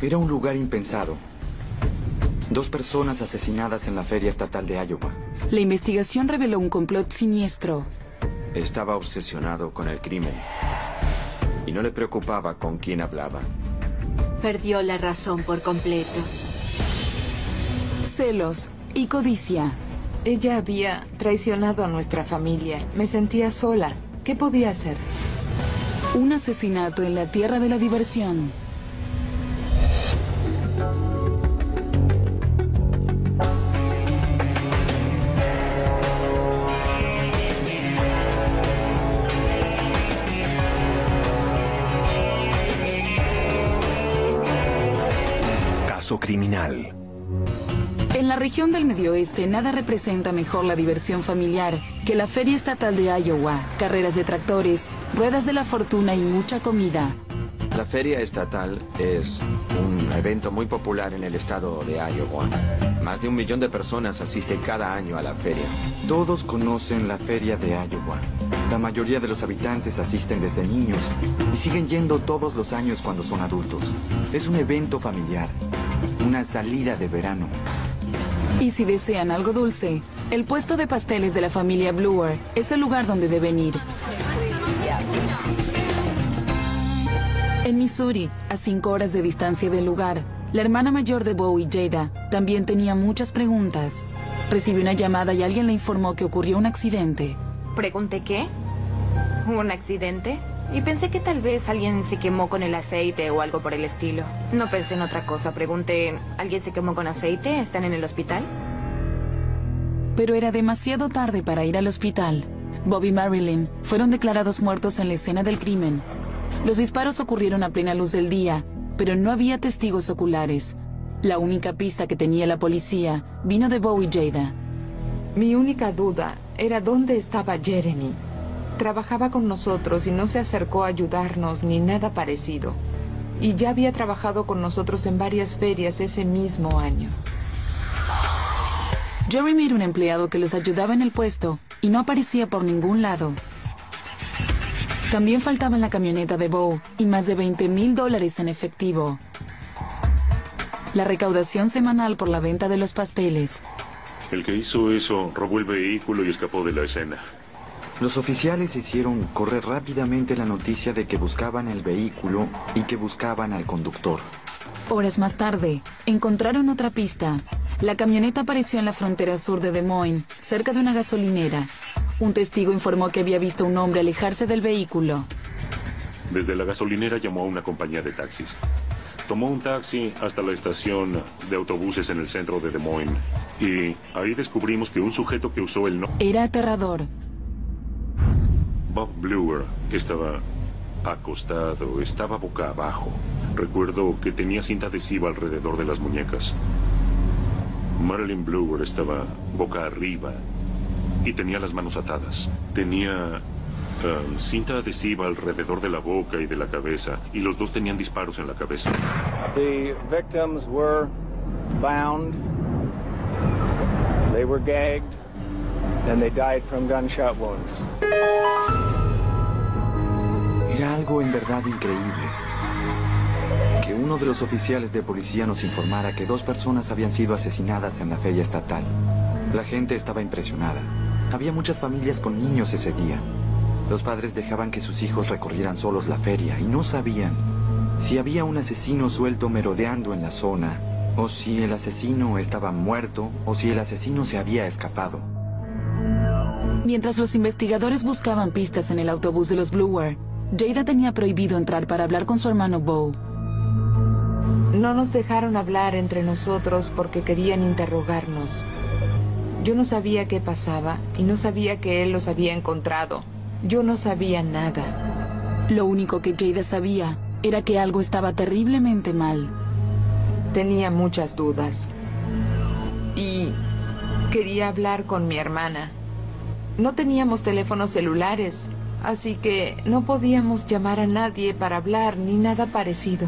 Speaker 2: Era un lugar impensado. 2 personas asesinadas en la feria estatal de Iowa.
Speaker 1: La investigación reveló un complot siniestro.
Speaker 3: Estaba obsesionado con el crimen y no le preocupaba con quién hablaba.
Speaker 4: Perdió la razón por completo.
Speaker 1: Celos y codicia.
Speaker 5: Ella había traicionado a nuestra familia. Me sentía sola. ¿Qué podía hacer?
Speaker 1: Un asesinato en la tierra de la diversión.
Speaker 21: Caso criminal.
Speaker 1: En la región del Medio Oeste, nada representa mejor la diversión familiar que la Feria Estatal de Iowa, carreras de tractores, ruedas de la fortuna y mucha comida.
Speaker 3: La Feria Estatal es un evento muy popular en el estado de Iowa. Más de 1 millón de personas asisten cada año a la feria.
Speaker 2: Todos conocen la Feria de Iowa. La mayoría de los habitantes asisten desde niños y siguen yendo todos los años cuando son adultos. Es un evento familiar, una salida de verano.
Speaker 1: Y si desean algo dulce, el puesto de pasteles de la familia Bluer es el lugar donde deben ir. En Missouri, a 5 horas de distancia del lugar, la hermana mayor de Bo y Jada también tenía muchas preguntas. Recibió una llamada y alguien le informó que ocurrió un accidente.
Speaker 9: Pregunté qué. ¿Un accidente? Y pensé que tal vez alguien se quemó con el aceite o algo por el estilo. No pensé en otra cosa. Pregunté, ¿alguien se quemó con aceite? ¿Están en el hospital?
Speaker 1: Pero era demasiado tarde para ir al hospital. Bob y Marilyn fueron declarados muertos en la escena del crimen. Los disparos ocurrieron a plena luz del día, pero no había testigos oculares. La única pista que tenía la policía vino de Bo y Jada.
Speaker 5: Mi única duda era dónde estaba Jeremy. Trabajaba con nosotros y no se acercó a ayudarnos ni nada parecido. Y ya había trabajado con nosotros en varias ferias ese mismo año.
Speaker 1: Jeremy era un empleado que los ayudaba en el puesto y no aparecía por ningún lado. También faltaba en la camioneta de Bo y más de $20,000 en efectivo. La recaudación semanal por la venta de los pasteles.
Speaker 7: El que hizo eso robó el vehículo y escapó de la escena.
Speaker 2: Los oficiales hicieron correr rápidamente la noticia de que buscaban el vehículo y que buscaban al conductor.
Speaker 1: Horas más tarde, encontraron otra pista. La camioneta apareció en la frontera sur de Des Moines, cerca de una gasolinera. Un testigo informó que había visto a un hombre alejarse del vehículo.
Speaker 7: Desde la gasolinera llamó a una compañía de taxis. Tomó un taxi hasta la estación de autobuses en el centro de Des Moines. Y ahí descubrimos que un sujeto que usó el nombre...
Speaker 1: Era aterrador.
Speaker 7: Bob Bluer estaba acostado, estaba boca abajo. Recuerdo que tenía cinta adhesiva alrededor de las muñecas. Marilyn Bluer estaba boca arriba y tenía las manos atadas. Tenía cinta adhesiva alrededor de la boca y de la cabeza, y los dos tenían disparos en la cabeza.
Speaker 18: The victims were bound, they were gagged, and they died from gunshot wounds.
Speaker 2: Era algo en verdad increíble. Que uno de los oficiales de policía nos informara que 2 personas habían sido asesinadas en la feria estatal. La gente estaba impresionada. Había muchas familias con niños ese día. Los padres dejaban que sus hijos recorrieran solos la feria y no sabían si había un asesino suelto merodeando en la zona, o si el asesino estaba muerto, o si el asesino se había escapado.
Speaker 1: Mientras los investigadores buscaban pistas en el autobús de los Bluer, Jada tenía prohibido entrar para hablar con su hermano Bo.
Speaker 5: No nos dejaron hablar entre nosotros porque querían interrogarnos. Yo no sabía qué pasaba y no sabía que él los había encontrado. Yo no sabía nada.
Speaker 1: Lo único que Jada sabía era que algo estaba terriblemente mal.
Speaker 5: Tenía muchas dudas. Y quería hablar con mi hermana. No teníamos teléfonos celulares, así que no podíamos llamar a nadie para hablar ni nada parecido.